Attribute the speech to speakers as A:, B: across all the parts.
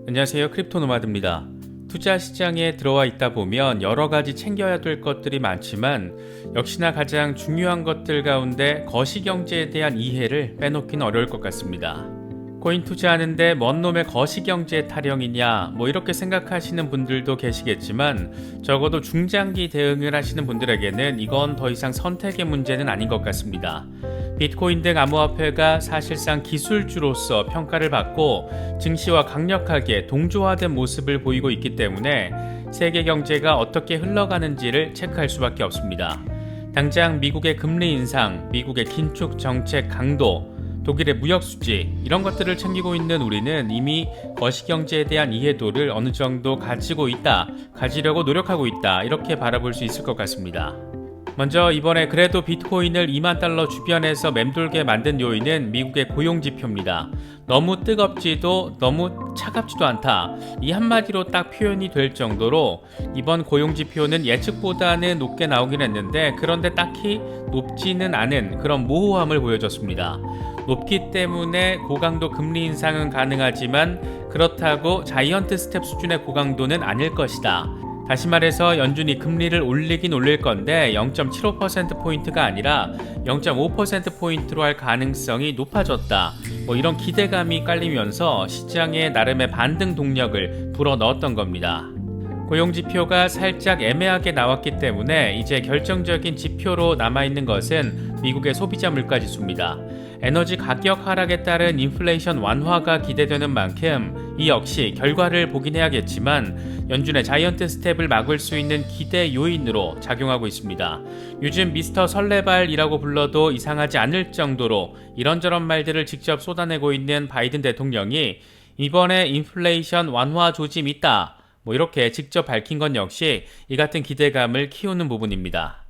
A: 안녕하세요. 크립토노마드입니다. 투자 시장에 들어와 있다 보면 여러 가지 챙겨야 될 것들이 많지만 역시나 가장 중요한 것들 가운데 거시경제에 대한 이해를 빼놓기는 어려울 것 같습니다. 코인 투자하는데 뭔 놈의 거시경제 타령이냐 이렇게 생각하시는 분들도 계시겠지만 적어도 중장기 대응을 하시는 분들에게는 이건 더 이상 선택의 문제는 아닌 것 같습니다. 비트코인 등 암호화폐가 사실상 기술주로서 평가를 받고 증시와 강력하게 동조화된 모습을 보이고 있기 때문에 세계 경제가 어떻게 흘러가는지를 체크할 수밖에 없습니다. 당장 미국의 금리 인상, 미국의 긴축 정책 강도, 독일의 무역 수지 이런 것들을 챙기고 있는 우리는 이미 거시경제에 대한 이해도를 어느 정도 가지고 있다, 가지려고 노력하고 있다 이렇게 바라볼 수 있을 것 같습니다. 먼저 이번에 그래도 비트코인을 2만 달러 주변에서 맴돌게 만든 요인은 미국의 고용지표입니다. 너무 뜨겁지도 너무 차갑지도 않다. 이 한마디로 딱 표현이 될 정도로 이번 고용지표는 예측보다는 높게 나오긴 했는데 그런데 딱히 높지는 않은 그런 모호함을 보여줬습니다. 높기 때문에 고강도 금리 인상은 가능하지만 그렇다고 자이언트 스텝 수준의 고강도는 아닐 것이다. 다시 말해서 연준이 금리를 올리긴 올릴 건데 0.75%포인트가 아니라 0.5%포인트로 할 가능성이 높아졌다. 이런 기대감이 깔리면서 시장에 나름의 반등 동력을 불어넣었던 겁니다. 고용지표가 살짝 애매하게 나왔기 때문에 이제 결정적인 지표로 남아있는 것은 미국의 소비자 물가지수입니다. 에너지 가격 하락에 따른 인플레이션 완화가 기대되는 만큼 이 역시 결과를 보긴 해야겠지만 연준의 자이언트 스텝을 막을 수 있는 기대 요인으로 작용하고 있습니다. 요즘 미스터 설레발이라고 불러도 이상하지 않을 정도로 이런저런 말들을 직접 쏟아내고 있는 바이든 대통령이 이번에 인플레이션 완화 조짐 있다 이렇게 직접 밝힌 건 역시 이 같은 기대감을 키우는 부분입니다.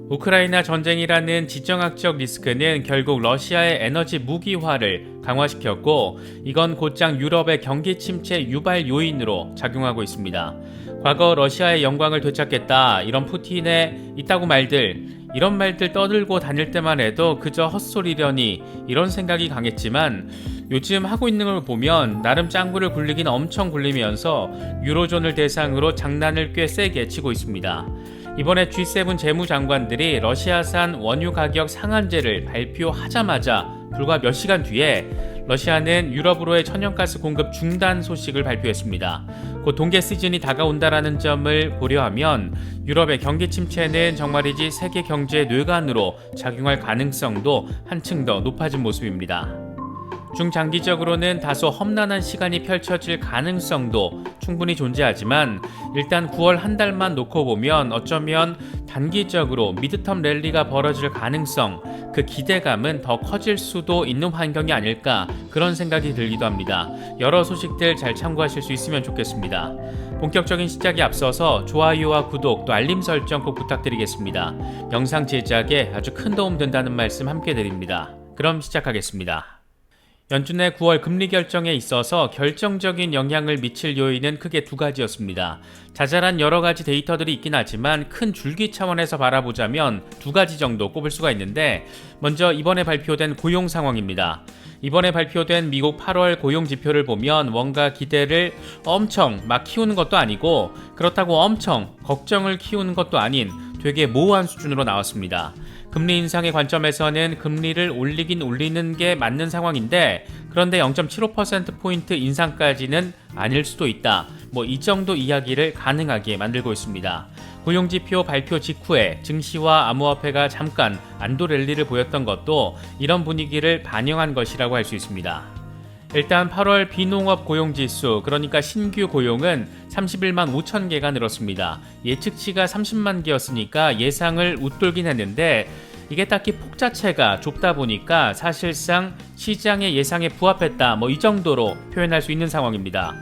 A: 우크라이나 전쟁이라는 지정학적 리스크는 결국 러시아의 에너지 무기화를 강화시켰고 이건 곧장 유럽의 경기 침체 유발 요인으로 작용하고 있습니다. 과거 러시아의 영광을 되찾겠다 이런 푸틴의 이따구 말들 이런 말들 떠들고 다닐 때만 해도 그저 헛소리려니 이런 생각이 강했지만 요즘 하고 있는 걸 보면 나름 짱구를 굴리긴 엄청 굴리면서 유로존을 대상으로 장난을 꽤 세게 치고 있습니다. 이번에 G7 재무장관들이 러시아산 원유 가격 상한제를 발표하자마자 불과 몇 시간 뒤에 러시아는 유럽으로의 천연가스 공급 중단 소식을 발표했습니다. 곧 동계 시즌이 다가온다라는 점을 고려하면 유럽의 경기 침체는 정말이지 세계 경제의 뇌관으로 작용할 가능성도 한층 더 높아진 모습입니다. 중장기적으로는 다소 험난한 시간이 펼쳐질 가능성도 충분히 존재하지만 일단 9월 한 달만 놓고 보면 어쩌면 단기적으로 미드텀 랠리가 벌어질 가능성, 그 기대감은 더 커질 수도 있는 환경이 아닐까 그런 생각이 들기도 합니다. 여러 소식들 잘 참고하실 수 있으면 좋겠습니다. 본격적인 시작에 앞서서 좋아요와 구독 또 알림 설정 꼭 부탁드리겠습니다. 영상 제작에 아주 큰 도움 된다는 말씀 함께 드립니다. 그럼 시작하겠습니다. 연준의 9월 금리 결정에 있어서 결정적인 영향을 미칠 요인은 크게 두 가지였습니다. 자잘한 여러 가지 데이터들이 있긴 하지만 큰 줄기 차원에서 바라보자면 두 가지 정도 꼽을 수가 있는데 먼저 이번에 발표된 고용 상황입니다. 이번에 발표된 미국 8월 고용 지표를 보면 뭔가 기대를 엄청 막 키우는 것도 아니고 그렇다고 엄청 걱정을 키우는 것도 아닌 되게 모호한 수준으로 나왔습니다. 금리 인상의 관점에서는 금리를 올리긴 올리는 게 맞는 상황인데 그런데 0.75%포인트 인상까지는 아닐 수도 있다. 이 정도 이야기를 가능하게 만들고 있습니다. 고용지표 발표 직후에 증시와 암호화폐가 잠깐 안도 랠리를 보였던 것도 이런 분위기를 반영한 것이라고 할 수 있습니다. 일단 8월 비농업 고용지수, 그러니까 신규 고용은 31만 5천 개가 늘었습니다. 예측치가 30만 개였으니까 예상을 웃돌긴 했는데 이게 딱히 폭 자체가 좁다 보니까 사실상 시장의 예상에 부합했다 이 정도로 표현할 수 있는 상황입니다.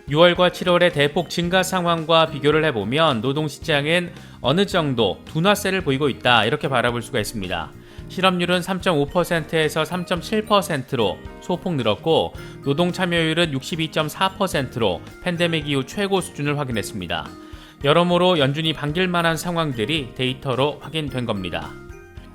A: 6월과 7월의 대폭 증가 상황과 비교를 해보면 노동시장은 어느 정도 둔화세를 보이고 있다 이렇게 바라볼 수가 있습니다. 실업률은 3.5%에서 3.7%로 소폭 늘었고 노동 참여율은 62.4%로 팬데믹 이후 최고 수준을 확인했습니다. 여러모로 연준이 반길 만한 상황들이 데이터로 확인된 겁니다.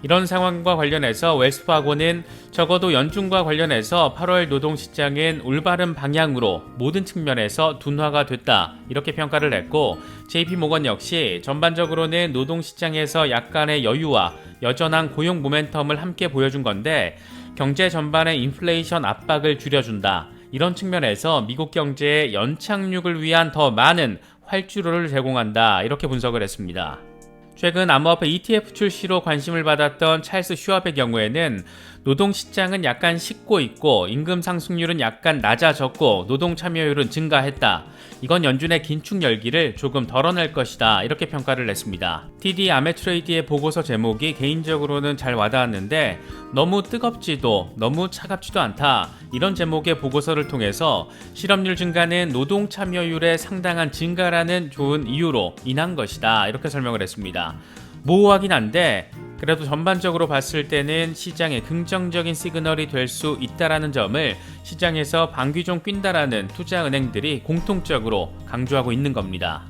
A: 이런 상황과 관련해서 웰스파고는 적어도 연준과 관련해서 8월 노동시장은 올바른 방향으로 모든 측면에서 둔화가 됐다 이렇게 평가를 했고, JP모건 역시 전반적으로는 노동시장에서 약간의 여유와 여전한 고용 모멘텀을 함께 보여준 건데 경제 전반의 인플레이션 압박을 줄여준다, 이런 측면에서 미국 경제의 연착륙을 위한 더 많은 활주로를 제공한다 이렇게 분석을 했습니다. 최근 암호화폐 ETF 출시로 관심을 받았던 찰스 슈왑의 경우에는 노동시장은 약간 식고 있고 임금 상승률은 약간 낮아졌고 노동 참여율은 증가했다. 이건 연준의 긴축 열기를 조금 덜어낼 것이다 이렇게 평가를 했습니다. TD 아메트레이드의 보고서 제목이 개인적으로는 잘 와닿았는데 너무 뜨겁지도 너무 차갑지도 않다, 이런 제목의 보고서를 통해서 실업률 증가는 노동 참여율의 상당한 증가라는 좋은 이유로 인한 것이다 이렇게 설명을 했습니다. 모호하긴 한데 그래도 전반적으로 봤을 때는 시장에 긍정적인 시그널이 될 수 있다라는 점을 시장에서 방귀 좀 낀다라는 투자은행들이 공통적으로 강조하고 있는 겁니다.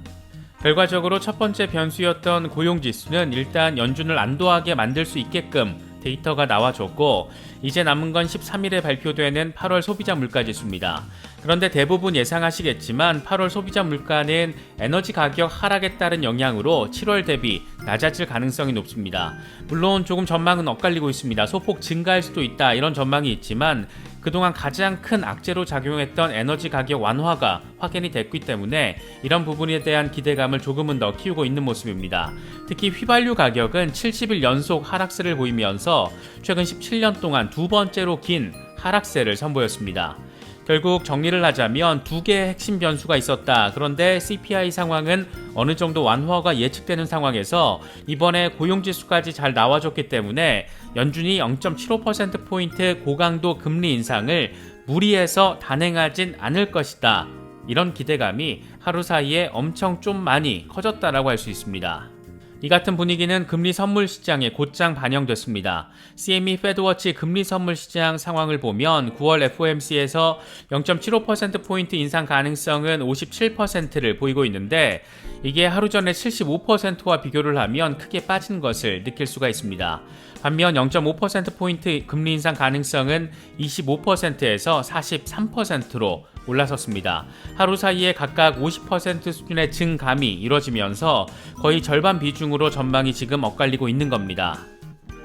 A: 결과적으로 첫 번째 변수였던 고용지수는 일단 연준을 안도하게 만들 수 있게끔 데이터가 나와줬고, 이제 남은 건 13일에 발표되는 8월 소비자 물가지수입니다. 그런데 대부분 예상하시겠지만 8월 소비자 물가는 에너지 가격 하락에 따른 영향으로 7월 대비 낮아질 가능성이 높습니다. 물론 조금 전망은 엇갈리고 있습니다. 소폭 증가할 수도 있다 이런 전망이 있지만 그동안 가장 큰 악재로 작용했던 에너지 가격 완화가 확인이 됐기 때문에 이런 부분에 대한 기대감을 조금은 더 키우고 있는 모습입니다. 특히 휘발유 가격은 70일 연속 하락세를 보이면서 최근 17년 동안 두 번째로 긴 하락세를 선보였습니다. 결국 정리를 하자면 두 개의 핵심 변수가 있었다. 그런데 CPI 상황은 어느 정도 완화가 예측되는 상황에서 이번에 고용지수까지 잘 나와줬기 때문에 연준이 0.75%포인트 고강도 금리 인상을 무리해서 단행하진 않을 것이다. 이런 기대감이 하루 사이에 엄청 좀 많이 커졌다라고 할 수 있습니다. 이 같은 분위기는 금리 선물 시장에 곧장 반영됐습니다. CME 페드워치 금리 선물 시장 상황을 보면 9월 FOMC에서 0.75%포인트 인상 가능성은 57%를 보이고 있는데 이게 하루 전에 75%와 비교를 하면 크게 빠진 것을 느낄 수가 있습니다. 반면 0.5%포인트 금리 인상 가능성은 25%에서 43%로 올라섰습니다. 하루 사이에 각각 50% 수준의 증감이 이뤄지면서 거의 절반 비중으로 전망이 지금 엇갈리고 있는 겁니다.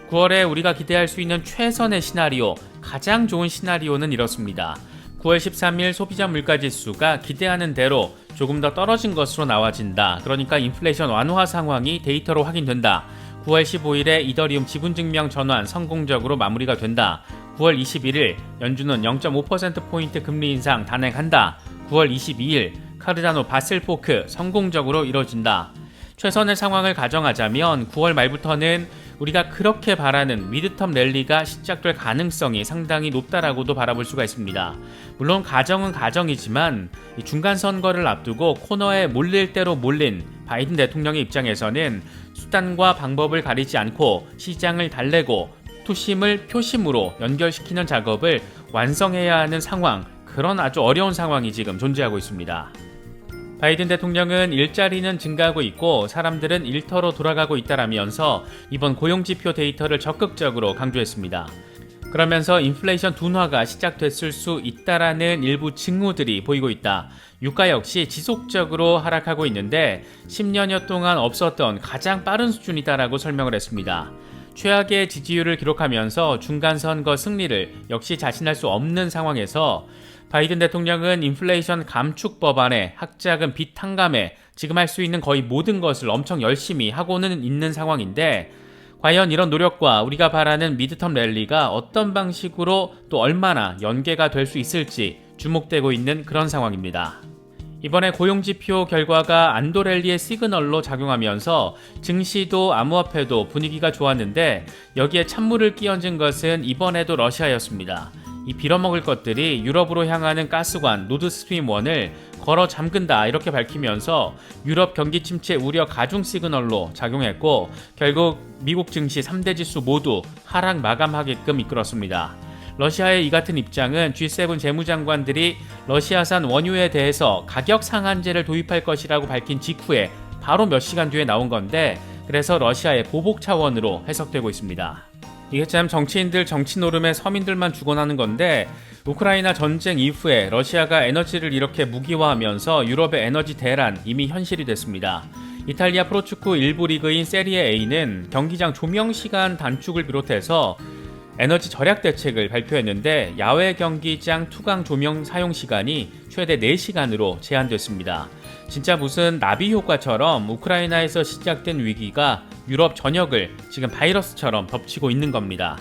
A: 9월에 우리가 기대할 수 있는 최선의 시나리오, 가장 좋은 시나리오는 이렇습니다. 9월 13일 소비자 물가지수가 기대하는 대로 조금 더 떨어진 것으로 나와진다. 그러니까 인플레이션 완화 상황이 데이터로 확인된다. 9월 15일에 이더리움 지분증명 전환 성공적으로 마무리가 된다. 9월 21일 연준은 0.5%포인트 금리 인상 단행한다. 9월 22일 카르다노 바셀포크 성공적으로 이뤄진다. 최선의 상황을 가정하자면 9월 말부터는 우리가 그렇게 바라는 미드텀 랠리가 시작될 가능성이 상당히 높다라고도 바라볼 수가 있습니다. 물론 가정은 가정이지만 이 중간 선거를 앞두고 코너에 몰릴 대로 몰린 바이든 대통령의 입장에서는 수단과 방법을 가리지 않고 시장을 달래고 투심을 표심으로 연결시키는 작업을 완성해야 하는 상황, 그런 아주 어려운 상황이 지금 존재하고 있습니다. 바이든 대통령은 일자리는 증가하고 있고 사람들은 일터로 돌아가고 있다라면서 이번 고용지표 데이터를 적극적으로 강조했습니다. 그러면서 인플레이션 둔화가 시작됐을 수 있다라는 일부 징후들이 보이고 있다. 유가 역시 지속적으로 하락하고 있는데 10년여 동안 없었던 가장 빠른 수준이다라고 설명을 했습니다. 최악의 지지율을 기록하면서 중간선거 승리를 역시 자신할 수 없는 상황에서 바이든 대통령은 인플레이션 감축 법안에 학자금 빚 탕감에 지금 할 수 있는 거의 모든 것을 엄청 열심히 하고는 있는 상황인데 과연 이런 노력과 우리가 바라는 미드텀 랠리가 어떤 방식으로 또 얼마나 연계가 될 수 있을지 주목되고 있는 그런 상황입니다. 이번에 고용지표 결과가 안도 랠리의 시그널로 작용하면서 증시도 암호화폐도 분위기가 좋았는데 여기에 찬물을 끼얹은 것은 이번에도 러시아였습니다. 이 빌어먹을 것들이 유럽으로 향하는 가스관 노드스트림 1을 걸어 잠근다 이렇게 밝히면서 유럽 경기 침체 우려 가중 시그널로 작용했고 결국 미국 증시 3대 지수 모두 하락 마감하게끔 이끌었습니다. 러시아의 이 같은 입장은 G7 재무장관들이 러시아산 원유에 대해서 가격 상한제를 도입할 것이라고 밝힌 직후에 바로 몇 시간 뒤에 나온 건데 그래서 러시아의 보복 차원으로 해석되고 있습니다. 이게 참 정치인들 정치 노름에 서민들만 죽어나는 건데, 우크라이나 전쟁 이후에 러시아가 에너지를 이렇게 무기화하면서 유럽의 에너지 대란 이미 현실이 됐습니다. 이탈리아 프로축구 일부 리그인 세리에 A는 경기장 조명 시간 단축을 비롯해서 에너지 절약 대책을 발표했는데, 야외 경기장 투강 조명 사용 시간이 최대 4시간으로 제한됐습니다. 진짜 무슨 나비 효과처럼 우크라이나에서 시작된 위기가 유럽 전역을 지금 바이러스처럼 덮치고 있는 겁니다.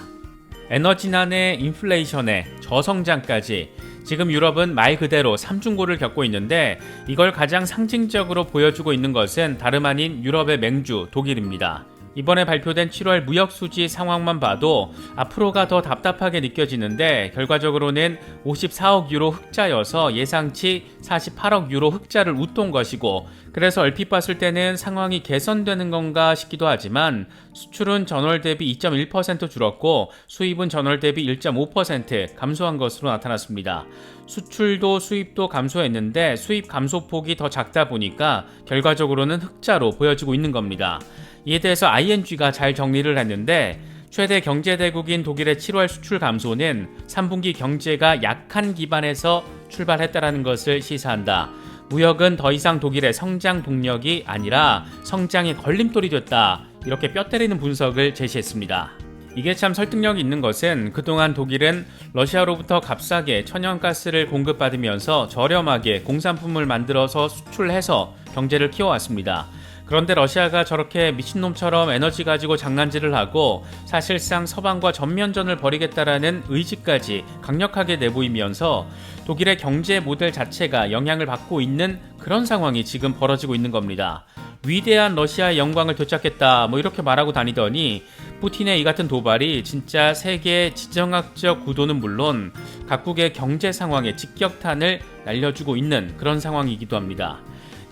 A: 에너지난에 인플레이션에 저성장까지 지금 유럽은 말 그대로 삼중고를 겪고 있는데, 이걸 가장 상징적으로 보여주고 있는 것은 다름 아닌 유럽의 맹주 독일입니다. 이번에 발표된 7월 무역수지 상황만 봐도 앞으로가 더 답답하게 느껴지는데, 결과적으로는 54억 유로 흑자여서 예상치 48억 유로 흑자를 웃돈 것이고, 그래서 얼핏 봤을 때는 상황이 개선되는 건가 싶기도 하지만, 수출은 전월 대비 2.1% 줄었고 수입은 전월 대비 1.5% 감소한 것으로 나타났습니다. 수출도 수입도 감소했는데 수입 감소폭이 더 작다 보니까 결과적으로는 흑자로 보여지고 있는 겁니다. 이에 대해서 ING가 잘 정리를 했는데, 최대 경제대국인 독일의 7월 수출 감소는 3분기 경제가 약한 기반에서 출발했다라는 것을 시사한다. 무역은 더 이상 독일의 성장 동력이 아니라 성장의 걸림돌이 됐다. 이렇게 뼈 때리는 분석을 제시했습니다. 이게 참 설득력이 있는 것은 그동안 독일은 러시아로부터 값싸게 천연가스를 공급받으면서 저렴하게 공산품을 만들어서 수출해서 경제를 키워왔습니다. 그런데 러시아가 저렇게 미친놈처럼 에너지 가지고 장난질을 하고 사실상 서방과 전면전을 벌이겠다라는 의지까지 강력하게 내보이면서 독일의 경제 모델 자체가 영향을 받고 있는 그런 상황이 지금 벌어지고 있는 겁니다. 위대한 러시아의 영광을 되찾겠다 이렇게 말하고 다니더니, 푸틴의 이 같은 도발이 진짜 세계의 지정학적 구도는 물론 각국의 경제 상황에 직격탄을 날려주고 있는 그런 상황이기도 합니다.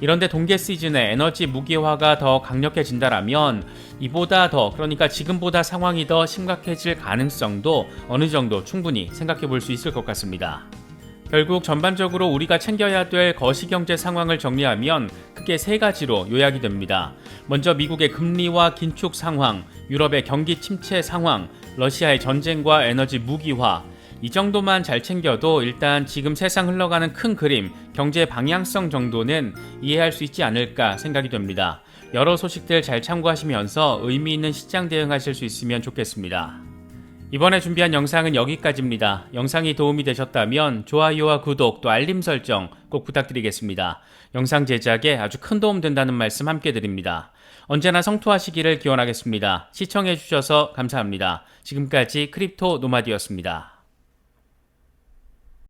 A: 이런데 동계 시즌에 에너지 무기화가 더 강력해진다라면 이보다 더, 그러니까 지금보다 상황이 더 심각해질 가능성도 어느 정도 충분히 생각해 볼 수 있을 것 같습니다. 결국 전반적으로 우리가 챙겨야 될 거시경제 상황을 정리하면 크게 3가지로 요약이 됩니다. 먼저 미국의 금리와 긴축 상황, 유럽의 경기 침체 상황, 러시아의 전쟁과 에너지 무기화. 이 정도만 잘 챙겨도 일단 지금 세상 흘러가는 큰 그림, 경제 방향성 정도는 이해할 수 있지 않을까 생각이 됩니다. 여러 소식들 잘 참고하시면서 의미 있는 시장 대응하실 수 있으면 좋겠습니다. 이번에 준비한 영상은 여기까지입니다. 영상이 도움이 되셨다면 좋아요와 구독 또 알림 설정 꼭 부탁드리겠습니다. 영상 제작에 아주 큰 도움 된다는 말씀 함께 드립니다. 언제나 성투하시기를 기원하겠습니다. 시청해주셔서 감사합니다. 지금까지 크립토 노마디였습니다.